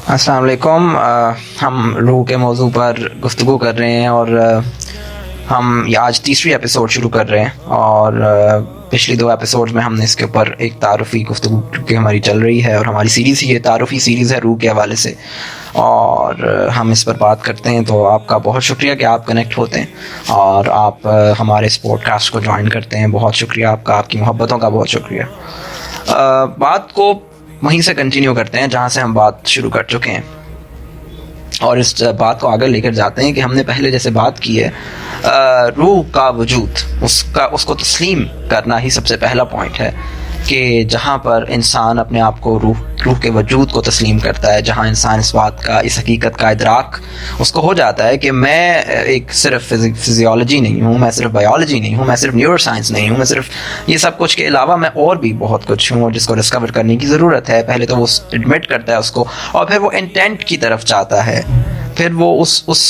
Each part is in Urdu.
السلام علیکم. ہم روح کے موضوع پر گفتگو کر رہے ہیں اور ہم یہ آج تیسری ایپیسوڈ شروع کر رہے ہیں، اور پچھلی 2 ایپیسوڈ میں ہم نے اس کے اوپر ایک تعارفی گفتگو کی ہماری چل رہی ہے، اور ہماری سیریز یہ تعارفی سیریز ہے روح کے حوالے سے، اور ہم اس پر بات کرتے ہیں. تو آپ کا بہت شکریہ کہ آپ کنیکٹ ہوتے ہیں اور آپ ہمارے اس پوڈ کاسٹ کو جوائن کرتے ہیں. بہت شکریہ آپ کا، آپ کی محبتوں کا بہت شکریہ. بات کو وہیں سے کنٹینیو کرتے ہیں جہاں سے ہم بات شروع کر چکے ہیں، اور اس بات کو آگے لے کر جاتے ہیں کہ ہم نے پہلے جیسے بات کی ہے، روح کا وجود، اس کو تسلیم کرنا ہی سب سے پہلا پوائنٹ ہے، کہ جہاں پر انسان اپنے آپ کو روح کے وجود کو تسلیم کرتا ہے، جہاں انسان اس بات کا، اس حقیقت کا ادراک اس کو ہو جاتا ہے کہ میں ایک صرف فزیولوجی نہیں ہوں، میں صرف بایولوجی نہیں ہوں، میں صرف نیورو سائنس نہیں ہوں، میں صرف یہ سب کچھ کے علاوہ میں اور بھی بہت کچھ ہوں جس کو ڈسکور کرنے کی ضرورت ہے. پہلے تو وہ ایڈمٹ کرتا ہے اس کو، اور پھر وہ انٹینٹ کی طرف جاتا ہے، پھر وہ اس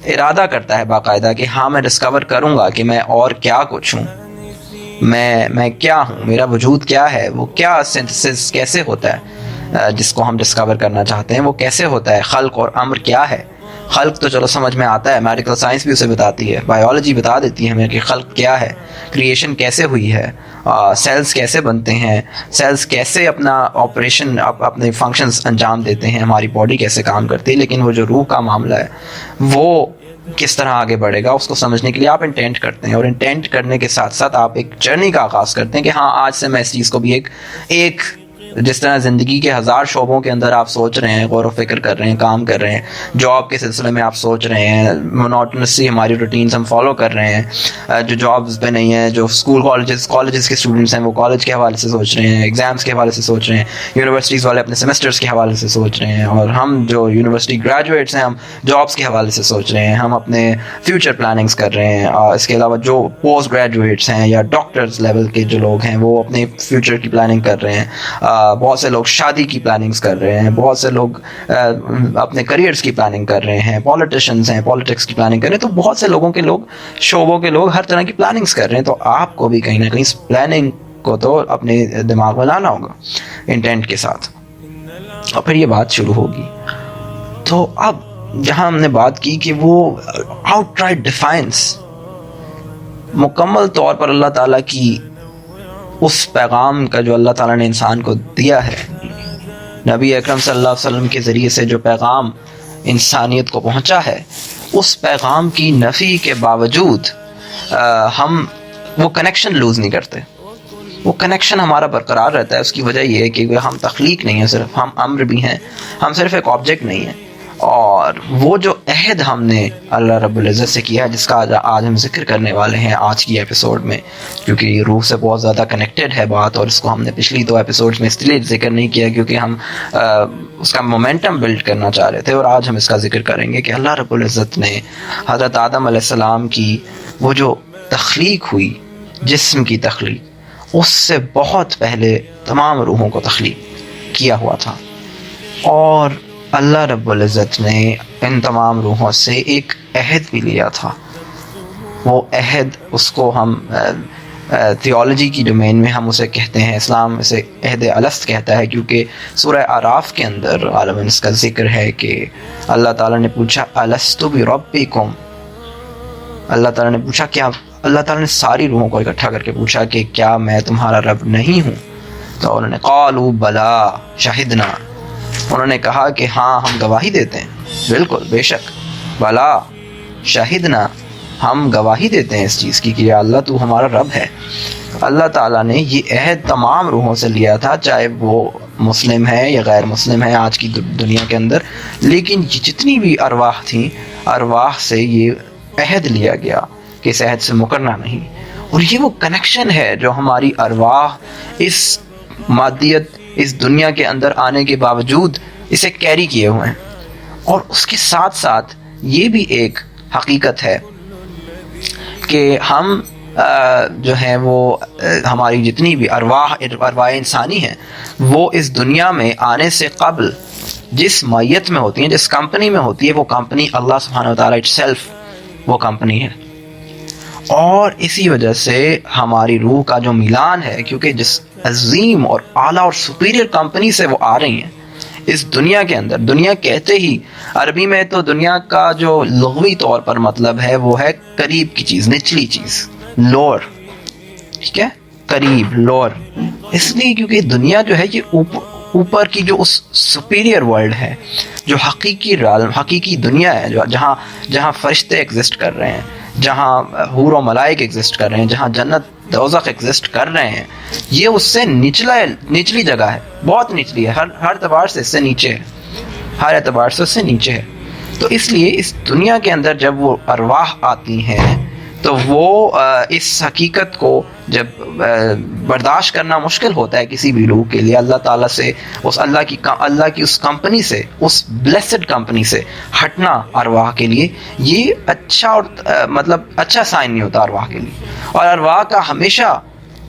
ارادہ کرتا ہے باقاعدہ کہ ہاں میں ڈسکور کروں گا کہ میں اور کیا کچھ ہوں، میں کیا ہوں، میرا وجود کیا ہے، وہ کیا سینتھسس کیسے ہوتا ہے جس کو ہم ڈسکور کرنا چاہتے ہیں، وہ کیسے ہوتا ہے، خلق اور امر کیا ہے. خلق تو چلو سمجھ میں آتا ہے، میڈیکل سائنس بھی اسے بتاتی ہے، بایولوجی بتا دیتی ہے ہمیں کہ خلق کیا ہے، کریشن کیسے ہوئی ہے، سیلز کیسے بنتے ہیں، سیلز کیسے اپنا آپریشن، اپنے فنکشنز انجام دیتے ہیں، ہماری باڈی کیسے کام کرتی ہے. لیکن وہ جو روح کا معاملہ ہے وہ کس طرح آگے بڑھے گا، اس کو سمجھنے کے لیے آپ انٹینٹ کرتے ہیں، اور انٹینٹ کرنے کے ساتھ ساتھ آپ ایک جرنی کا آغاز کرتے ہیں کہ ہاں آج سے میں اس چیز کو بھی ایک جس طرح زندگی کے 1000 شعبوں کے اندر آپ سوچ رہے ہیں، غور و فکر کر رہے ہیں، کام کر رہے ہیں، جاب کے سلسلے میں آپ سوچ رہے ہیں، مونوٹنسی ہماری روٹینز ہم فالو کر رہے ہیں، جو جابز پہ نہیں ہیں، جو اسکول کالجز کے اسٹوڈنٹس ہیں وہ کالج کے حوالے سے سوچ رہے ہیں، ایگزامس کے حوالے سے سوچ رہے ہیں، یونیورسٹیز والے اپنے سیمسٹرز کے حوالے سے سوچ رہے ہیں، اور ہم جو یونیورسٹی گریجویٹس ہیں ہم جابس کے حوالے سے سوچ رہے ہیں، ہم اپنے فیوچر پلاننگز کر رہے ہیں. اس کے علاوہ جو پوسٹ گریجویٹس ہیں یا ڈاکٹرز لیول کے جو لوگ ہیں وہ اپنے فیوچر کی پلاننگ کر رہے ہیں. بہت سے لوگ شادی کی پلاننگز کر رہے ہیں، بہت سے لوگ اپنے کریئرز کی پلاننگ کر رہے ہیں، پولیٹیشنز ہیں پالیٹکس کی پلاننگ کر رہے ہیں. تو بہت سے لوگوں کے شعبوں کے لوگ ہر طرح کی پلاننگز کر رہے ہیں. تو آپ کو بھی کہیں نہ کہیں اس پلاننگ کو تو اپنے دماغ میں لانا ہوگا انٹینٹ کے ساتھ، اور پھر یہ بات شروع ہوگی. تو اب جہاں ہم نے بات کی کہ وہ آؤٹ رائٹ ڈیفائنس، مکمل طور پر اللہ تعالیٰ کی اس پیغام کا جو اللہ تعالیٰ نے انسان کو دیا ہے، نبی اکرم صلی اللہ علیہ وسلم کے ذریعے سے جو پیغام انسانیت کو پہنچا ہے، اس پیغام کی نفی کے باوجود ہم وہ کنیکشن لوز نہیں کرتے، وہ کنیکشن ہمارا برقرار رہتا ہے. اس کی وجہ یہ ہے کہ ہم تخلیق نہیں ہیں، صرف ہم امر بھی ہیں، ہم صرف ایک آبجیکٹ نہیں ہیں. اور وہ جو عہد ہم نے اللہ رب العزت سے کیا ہے، جس کا آج ہم ذکر کرنے والے ہیں آج کی ایپیسوڈ میں، کیونکہ یہ روح سے بہت زیادہ کنیکٹڈ ہے بات، اور اس کو ہم نے پچھلی 2 ایپیسوڈز میں اس لیے ذکر نہیں کیا کیونکہ ہم اس کا مومنٹم بلڈ کرنا چاہ رہے تھے. اور آج ہم اس کا ذکر کریں گے کہ اللہ رب العزت نے حضرت آدم علیہ السلام کی وہ جو تخلیق ہوئی، جسم کی تخلیق، اس سے بہت پہلے تمام روحوں کو تخلیق کیا ہوا تھا. اور اللہ رب العزت نے ان تمام روحوں سے ایک عہد بھی لیا تھا. وہ عہد، اس کو ہم تھیولوجی کی ڈومین میں ہم اسے کہتے ہیں، اسلام اسے عہد الست کہتا ہے، کیونکہ سورہ اعراف کے اندر غالباً اس کا ذکر ہے کہ اللہ تعالیٰ نے پوچھا الست بربکم، اللہ تعالیٰ نے پوچھا کیا، اللہ تعالیٰ نے ساری روحوں کو اکٹھا کر کے پوچھا کہ کیا میں تمہارا رب نہیں ہوں؟ تو انہوں نے قالوا بلا شہدنا، انہوں نے کہا کہ ہاں ہم گواہی دیتے ہیں، بالکل بے شک، بلا شہدنا، ہم گواہی دیتے ہیں اس چیز کی کہ یا اللہ تو ہمارا رب ہے. اللہ تعالیٰ نے یہ عہد تمام روحوں سے لیا تھا، چاہے وہ مسلم ہے یا غیر مسلم ہے آج کی دنیا کے اندر، لیکن یہ جتنی بھی ارواح تھیں، ارواح سے یہ عہد لیا گیا کہ اس عہد سے مکرنا نہیں. اور یہ وہ کنیکشن ہے جو ہماری ارواح اس مادیت، اس دنیا کے اندر آنے کے باوجود اسے کیری کیے ہوئے ہیں. اور اس کے ساتھ ساتھ یہ بھی ایک حقیقت ہے کہ ہم جو ہیں وہ ہماری جتنی بھی ارواح انسانی ہیں، وہ اس دنیا میں آنے سے قبل جس میت میں ہوتی ہیں، جس کمپنی میں ہوتی ہے، وہ کمپنی اللہ سبحانہ و تعالیٰ اٹ سیلف وہ کمپنی ہے. اور اسی وجہ سے ہماری روح کا جو میلان ہے، کیونکہ جس عظیم اور اعلیٰ اور سپیریئر کمپنی سے وہ آ رہی ہیں اس دنیا کے اندر، دنیا کہتے ہی عربی میں تو دنیا کا جو لغوی طور پر مطلب ہے وہ ہے قریب کی چیز، نچلی چیز، لوور، ٹھیک ہے، قریب، لوور، اس لیے کیونکہ دنیا جو ہے یہ اوپر کی جو اس سپیریئر ورلڈ ہے، جو حقیقی دنیا ہے، جو جہاں فرشتے ایگزسٹ کر رہے ہیں، جہاں حور و ملائک ایگزسٹ کر رہے ہیں، جہاں جنت دوزخ ایگزسٹ کر رہے ہیں، یہ اس سے نچلی جگہ ہے، بہت نچلی ہے، ہر اعتبار سے اس سے نیچے ہے، ہر اعتبار سے اس سے نیچے ہے۔ تو اس لیے اس دنیا کے اندر جب وہ ارواح آتی ہیں تو وہ اس حقیقت کو جب برداشت کرنا مشکل ہوتا ہے کسی بھی روح کے لیے، اللہ تعالیٰ سے، اس اللہ کی اس کمپنی سے، اس بلیسڈ کمپنی سے ہٹنا ارواح کے لیے یہ اچھا اور مطلب اچھا سائن نہیں ہوتا ارواح کے لیے۔ اور ارواح کا ہمیشہ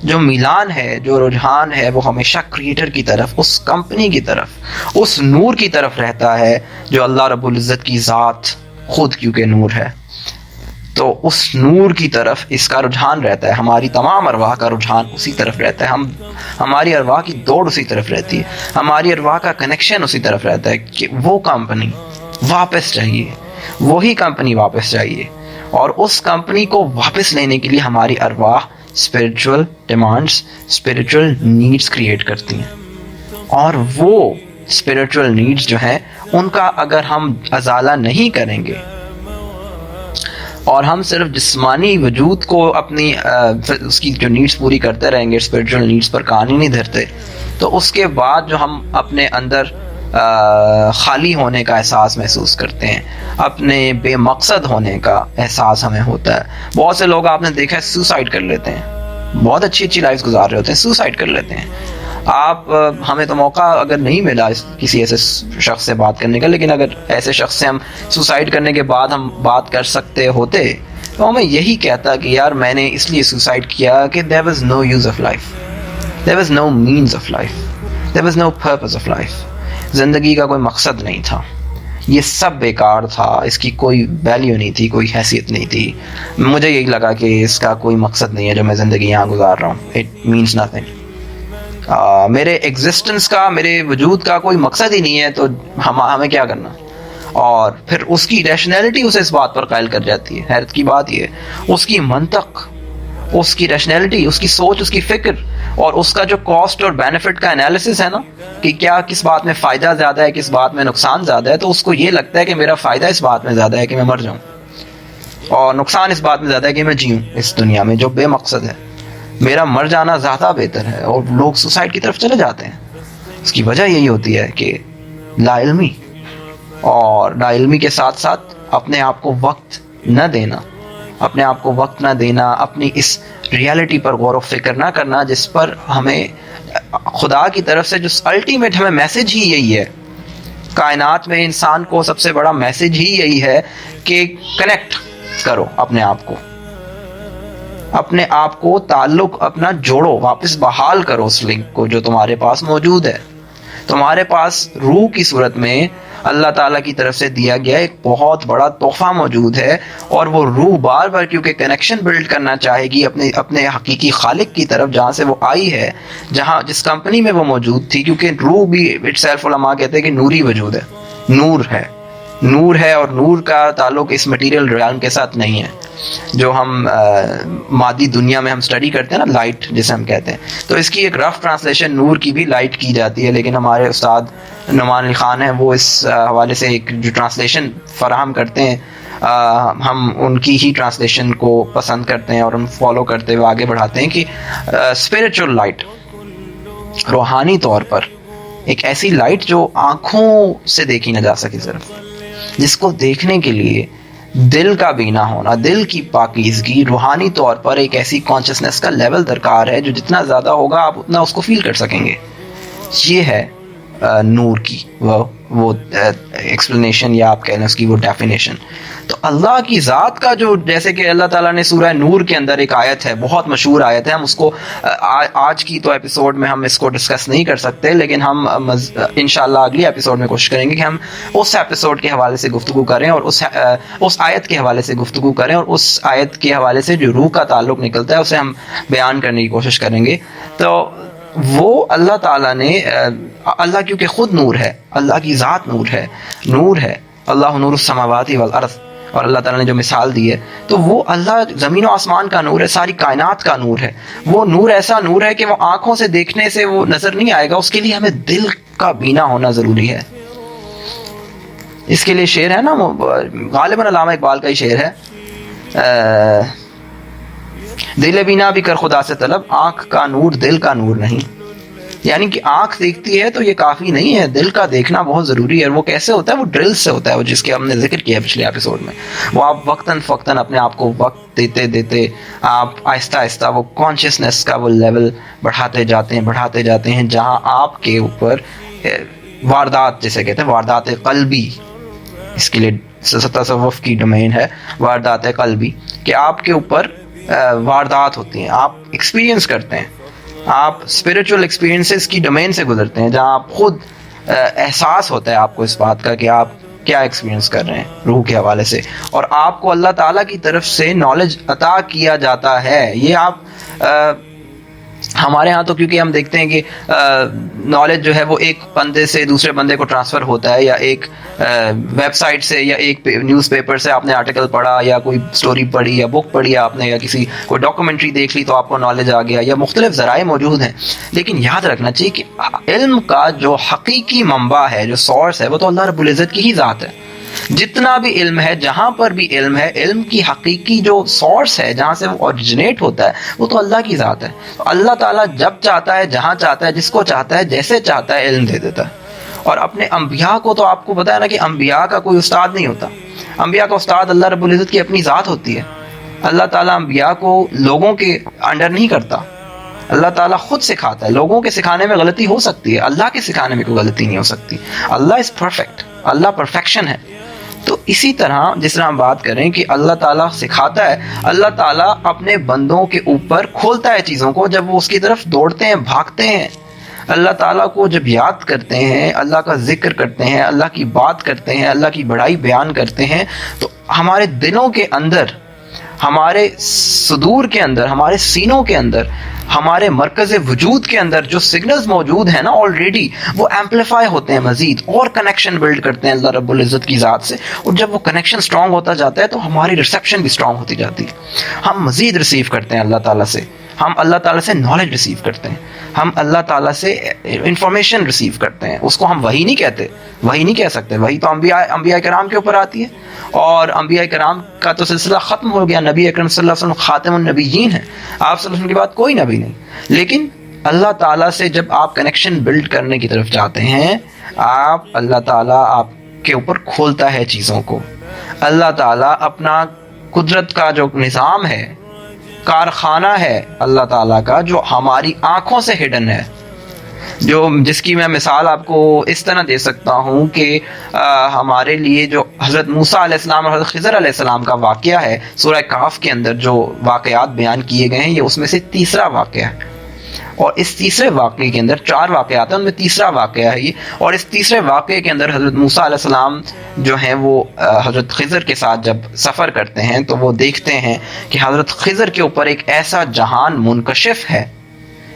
جو میلان ہے، جو رجحان ہے، وہ ہمیشہ کریٹر کی طرف، اس کمپنی کی طرف، اس نور کی طرف رہتا ہے جو اللہ رب العزت کی ذات خود کیونکہ نور ہے، تو اس نور کی طرف اس کا رجحان رہتا ہے۔ ہماری تمام ارواح کا رجحان اسی طرف رہتا ہے، ہماری ارواح کی دوڑ اسی طرف رہتی ہے، ہماری ارواح کا کنیکشن اسی طرف رہتا ہے کہ وہ کمپنی واپس چاہیے، وہی کمپنی واپس چاہیے، اور اس کمپنی کو واپس لینے کے لیے ہماری ارواح spiritual demands, spiritual needs create کرتی ہیں، اور وہ اسپرچول نیڈس جو ہیں ان کا اگر ہم ازالہ نہیں کریں گے اور ہم صرف جسمانی وجود کو اپنی اس کی جو نیڈس پوری کرتے رہیں گے، اسپرچول نیڈس پر کان ہی نہیں دھرتے، تو اس کے بعد جو ہم اپنے اندر خالی ہونے کا احساس محسوس کرتے ہیں، اپنے بے مقصد ہونے کا احساس ہمیں ہوتا ہے۔ بہت سے لوگ آپ نے دیکھا ہے سوسائڈ کر لیتے ہیں، بہت اچھی لائف گزار رہے ہوتے ہیں، سوسائڈ کر لیتے ہیں۔ ہمیں تو موقع اگر نہیں ملا کسی ایسے شخص سے بات کرنے کا، لیکن اگر ایسے شخص سے ہم سوسائڈ کرنے کے بعد ہم بات کر سکتے ہوتے تو ہمیں یہی کہتا کہ یار میں نے اس لیے سوسائڈ کیا کہ there was no use of life, there was no means of life, there was no purpose of life، زندگی کا کوئی مقصد نہیں تھا، یہ سب بیکار تھا، اس کی کوئی ویلیو نہیں تھی، کوئی حیثیت نہیں تھی، مجھے یہی لگا کہ اس کا کوئی مقصد نہیں ہے جو میں زندگی یہاں گزار رہا ہوں، it means nothing، میرے ایگزسٹنس کا، میرے وجود کا کوئی مقصد ہی نہیں ہے، تو ہمیں کیا کرنا۔ اور پھر اس کی ریشنلٹی اسے اس بات پر قائل کر جاتی ہے۔ حیرت کی بات یہ ہے اس کی منطق، اس کی ریشنلٹی، اس کی سوچ، اس کی فکر، اور اس کا جو کاسٹ اور بینیفٹ کا انالیسس ہے نا کہ کیا کس بات میں فائدہ زیادہ ہے، کس بات میں نقصان زیادہ ہے، تو اس کو یہ لگتا ہے کہ میرا فائدہ اس بات میں زیادہ ہے کہ میں مر جاؤں، اور نقصان اس بات میں زیادہ ہے کہ میں جیوں اس دنیا میں جو بے مقصد ہے، میرا مر جانا زیادہ بہتر ہے۔ اور لوگ سوسائڈ کی طرف چلے جاتے ہیں، اس کی وجہ یہی ہوتی ہے کہ لا علمی، اور لا علمی کے ساتھ ساتھ اپنے آپ کو وقت نہ دینا، اپنے آپ کو وقت نہ دینا، اپنی اس ریالٹی پر غور و فکر نہ کرنا جس پر ہمیں خدا کی طرف سے جو الٹیمیٹ ہمیں میسج ہی یہی ہے، کائنات میں انسان کو سب سے بڑا میسج ہی یہی ہے کہ کنیکٹ کرو اپنے آپ کو تعلق اپنا جوڑو، واپس بحال کرو اس لنک کو جو تمہارے پاس موجود ہے۔ تمہارے پاس روح کی صورت میں اللہ تعالیٰ کی طرف سے دیا گیا ایک بہت بڑا تحفہ موجود ہے، اور وہ روح بار بار کیونکہ کنیکشن بلڈ کرنا چاہے گی اپنے حقیقی خالق کی طرف جہاں سے وہ آئی ہے، جس کمپنی میں وہ موجود تھی، کیونکہ روح بھی اٹ سیلف علماء کہتے ہیں کہ نوری وجود ہے، نور ہے، اور نور کا تعلق اس مٹیریل ریالم کے ساتھ نہیں ہے جو ہم مادی دنیا میں ہم سٹڈی کرتے ہیں نا، لائٹ جسے ہم کہتے ہیں۔ تو اس کی ایک رف ٹرانسلیشن نور کی بھی لائٹ کی جاتی ہے، لیکن ہمارے استاد نعمان علی خان ہیں، وہ اس حوالے سے ایک جو ٹرانسلیشن فراہم کرتے ہیں، ہم ان کی ہی ٹرانسلیشن کو پسند کرتے ہیں اور ان فالو کرتے ہوئے آگے بڑھاتے ہیں کہ اسپرچل لائٹ، روحانی طور پر ایک ایسی لائٹ جو آنکھوں سے دیکھی نہ جا سکے، صرف جس کو دیکھنے کے لیے دل کا بینا ہونا، دل کی پاکیزگی، روحانی طور پر ایک ایسی کانشسنس کا لیول درکار ہے جو جتنا زیادہ ہوگا آپ اتنا اس کو فیل کر سکیں گے۔ یہ ہے نور کی وہ ایکسپلینیشن، یا آپ کہہ لیں اس کی وہ ڈیفینیشن۔ تو اللہ کی ذات کا جو، جیسے کہ اللہ تعالیٰ نے سورہ نور کے اندر ایک آیت ہے، بہت مشہور آیت ہے، ہم اس کو آج کی تو ایپیسوڈ میں ہم اس کو ڈسکس نہیں کر سکتے، لیکن ہم انشاءاللہ اگلی ایپیسوڈ میں کوشش کریں گے کہ ہم اس ایپیسوڈ کے حوالے سے گفتگو کریں اور اس آیت کے حوالے سے گفتگو کریں، اور اس آیت کے حوالے سے جو روح کا تعلق نکلتا ہے اسے ہم بیان کرنے کی کوشش کریں گے۔ تو وہ اللہ تعالیٰ نے، اللہ کیونکہ خود نور ہے، اللہ کی ذات نور ہے، اللہ نور السماوات والارض، اور اللہ تعالیٰ نے جو مثال دی ہے، تو وہ اللہ زمین و آسمان کا نور ہے، ساری کائنات کا نور ہے۔ وہ نور ایسا نور ہے کہ وہ آنکھوں سے دیکھنے سے وہ نظر نہیں آئے گا، اس کے لیے ہمیں دل کا بینا ہونا ضروری ہے۔ اس کے لیے شعر ہے نا، غالباً علامہ اقبال کا ہی شعر ہے، دل بینا بھی کر خدا سے طلب، آنکھ کا نور دل کا نور نہیں۔ یعنی کہ آنکھ دیکھتی ہے تو یہ کافی نہیں ہے، دل کا دیکھنا بہت ضروری ہے۔ اور وہ کیسے ہوتا ہے؟ وہ ڈرل سے ہوتا ہے، وہ جس کے ہم نے ذکر کیا پچھلے ایپیسوڈ میں۔ وہ آپ وقتاً فوقتاً اپنے آپ کو وقت دیتے دیتے آپ آہستہ آہستہ وہ کانشیسنس کا وہ لیول بڑھاتے جاتے ہیں جہاں آپ کے اوپر واردات، جیسے کہتے ہیں واردات قلبی، اس کے لیے تصوف کی ڈومین ہے واردات قلبی، کہ آپ کے اوپر واردات ہوتی ہیں، آپ ایکسپیرینس کرتے ہیں، آپ اسپریچول ایکسپیرینسز کی ڈومین سے گزرتے ہیں، جہاں آپ خود احساس ہوتا ہے آپ کو اس بات کا کہ آپ کیا ایکسپیرینس کر رہے ہیں روح کے حوالے سے، اور آپ کو اللہ تعالیٰ کی طرف سے نالج عطا کیا جاتا ہے۔ یہ آپ ہمارے ہاں تو کیونکہ ہم دیکھتے ہیں کہ نالج جو ہے وہ ایک بندے سے دوسرے بندے کو ٹرانسفر ہوتا ہے، یا ایک ویب سائٹ سے یا ایک نیوز پیپر سے آپ نے آرٹیکل پڑھا، یا کوئی سٹوری پڑھی یا بک پڑھی آپ نے، یا کوئی ڈاکومنٹری دیکھ لی تو آپ کو نالج آ گیا، یا مختلف ذرائع موجود ہیں۔ لیکن یاد رکھنا چاہیے کہ علم کا جو حقیقی منبع ہے، جو سورس ہے، وہ تو اللہ رب العزت کی ہی ذات ہے۔ جتنا بھی علم ہے، جہاں پر بھی علم ہے، علم کی حقیقی جو سورس ہے، جہاں سے وہ اوریجنیٹ ہوتا ہے، وہ تو اللہ کی ذات ہے۔ تو اللہ تعالیٰ جب چاہتا ہے، جہاں چاہتا ہے، جس کو چاہتا ہے، جیسے چاہتا ہے، علم دے دیتا ہے۔ اور اپنے انبیاء کو تو آپ کو پتا ہے نا کہ انبیاء کا کوئی استاد نہیں ہوتا، انبیاء کا استاد اللہ رب العزت کی اپنی ذات ہوتی ہے۔ اللہ تعالیٰ انبیاء کو لوگوں کے انڈر نہیں کرتا، اللہ تعالیٰ خود سکھاتا ہے۔ لوگوں کے سکھانے میں غلطی ہو سکتی ہے، اللہ کے سکھانے میں کوئی غلطی نہیں ہو سکتی۔ اللہ از پرفیکٹ، اللہ پرفیکشن ہے۔ تو اسی طرح جس طرح ہم بات کریں کہ اللہ تعالیٰ سکھاتا ہے، اللہ تعالیٰ اپنے بندوں کے اوپر کھولتا ہے چیزوں کو، جب وہ اس کی طرف دوڑتے ہیں، بھاگتے ہیں، اللہ تعالیٰ کو جب یاد کرتے ہیں، اللہ کا ذکر کرتے ہیں، اللہ کی بات کرتے ہیں، اللہ کی بڑائی بیان کرتے ہیں، تو ہمارے دلوں کے اندر، ہمارے صدور کے اندر، ہمارے سینوں کے اندر، ہمارے مرکز وجود کے اندر جو سگنلز موجود ہیں نا آلریڈی، وہ ایمپلیفائی ہوتے ہیں، مزید اور کنیکشن بلڈ کرتے ہیں اللہ رب العزت کی ذات سے۔ اور جب وہ کنیکشن سٹرونگ ہوتا جاتا ہے تو ہماری ریسیپشن بھی سٹرونگ ہوتی جاتی ہے، ہم مزید ریسیو کرتے ہیں اللہ تعالیٰ سے، ہم اللہ تعالیٰ سے نالج ریسیو کرتے ہیں، ہم اللہ تعالیٰ سے انفارمیشن ریسیو کرتے ہیں۔ اس کو ہم وحی نہیں کہتے، وحی نہیں کہہ سکتے، وحی تو انبیاء کرام کے اوپر آتی ہے، اور انبیاء کرام کا تو سلسلہ ختم ہو گیا۔ نبی اکرم صلی اللہ علیہ وسلم خاتم النبیین ہیں، آپ صلی اللہ علیہ وسلم کے بعد کوئی نبی نہیں۔ لیکن اللہ تعالیٰ سے جب آپ کنیکشن بلڈ کرنے کی طرف جاتے ہیں، اللہ تعالیٰ آپ کے اوپر کھولتا ہے چیزوں کو۔ اللہ تعالیٰ اپنا قدرت کا جو نظام ہے، کارخانہ ہے اللہ تعالیٰ کا، جو ہماری آنکھوں سے ہڈن ہے، جس کی میں مثال آپ کو اس طرح دے سکتا ہوں کہ ہمارے لیے جو حضرت موسیٰ علیہ السلام اور حضرت خضر علیہ السلام کا واقعہ ہے، سورہ کہف کے اندر جو واقعات بیان کیے گئے ہیں، یہ اس میں سے تیسرا واقعہ ہے۔ اور اس تیسرے واقعے کے اندر 4 واقعات ہیں، ان میں تیسرا واقعہ ہے یہ۔ اور اس تیسرے واقعے کے اندر حضرت موسیٰ علیہ السلام جو ہیں وہ حضرت خضر کے ساتھ جب سفر کرتے ہیں تو وہ دیکھتے ہیں کہ حضرت خضر کے اوپر ایک ایسا جہان منکشف ہے،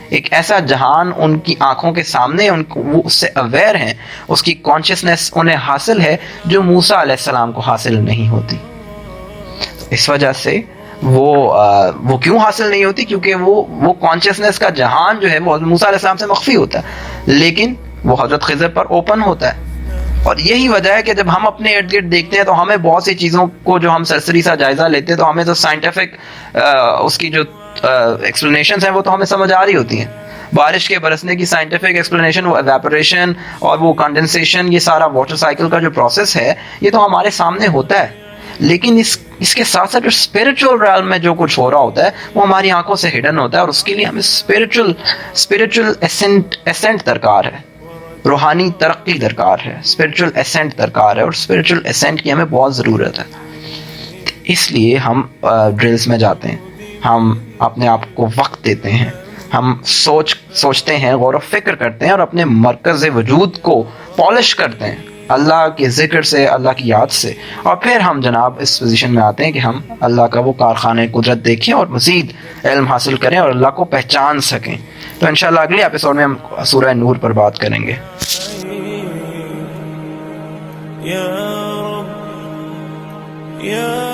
ایک ایسا جہان ان کی آنکھوں کے سامنے، وہ اس سے اویئر ہیں، اس کی کانشیسنس انہیں حاصل ہے جو موسیٰ علیہ السلام کو حاصل نہیں ہوتی۔ اس وجہ سے وہ کیوں حاصل نہیں ہوتی؟ کیونکہ وہ کانشیسنس کا جہان جو ہے وہ حضرت موسیٰ علیہ السلام سے مخفی ہوتا ہے، لیکن وہ حضرت خضر پر اوپن ہوتا ہے۔ اور یہی وجہ ہے کہ جب ہم اپنے ارد گرد دیکھتے ہیں تو ہمیں بہت سی چیزوں کو جو ہم سرسری سا جائزہ لیتے ہیں تو ہمیں تو سائنٹیفک اس کی جو ایکسپلینیشنز ہیں وہ تو ہمیں سمجھ آ رہی ہوتی ہیں۔ بارش کے برسنے کی سائنٹیفک ایکسپلینیشن، وہ ایویپوریشن اور وہ کنڈنسیشن، یہ سارا واٹر سائیکل کا جو پروسیس ہے، یہ تو ہمارے سامنے ہوتا ہے، لیکن اس کے ساتھ ساتھ جو اسپریچول ریلم میں جو کچھ ہو رہا ہوتا ہے وہ ہماری آنکھوں سے ہڈن ہوتا ہے، اور اس کے لیے ہمیں اسپریچول اسینٹ درکار ہے، روحانی ترقی درکار ہے، اسپریچول اسینٹ درکار ہے، اور اسپریچول اسینٹ کی ہمیں بہت ضرورت ہے۔ اس لیے ہم ڈرلز میں جاتے ہیں، ہم اپنے آپ کو وقت دیتے ہیں، ہم سوچتے ہیں، غور و فکر کرتے ہیں اور اپنے مرکز وجود کو پالش کرتے ہیں اللہ کے ذکر سے، اللہ کی یاد سے، اور پھر ہم جناب اس پوزیشن میں آتے ہیں کہ ہم اللہ کا وہ کارخانہ قدرت دیکھیں اور مزید علم حاصل کریں اور اللہ کو پہچان سکیں۔ تو انشاءاللہ اگلے ایپیسوڈ میں ہم سورہ نور پر بات کریں گے۔ یا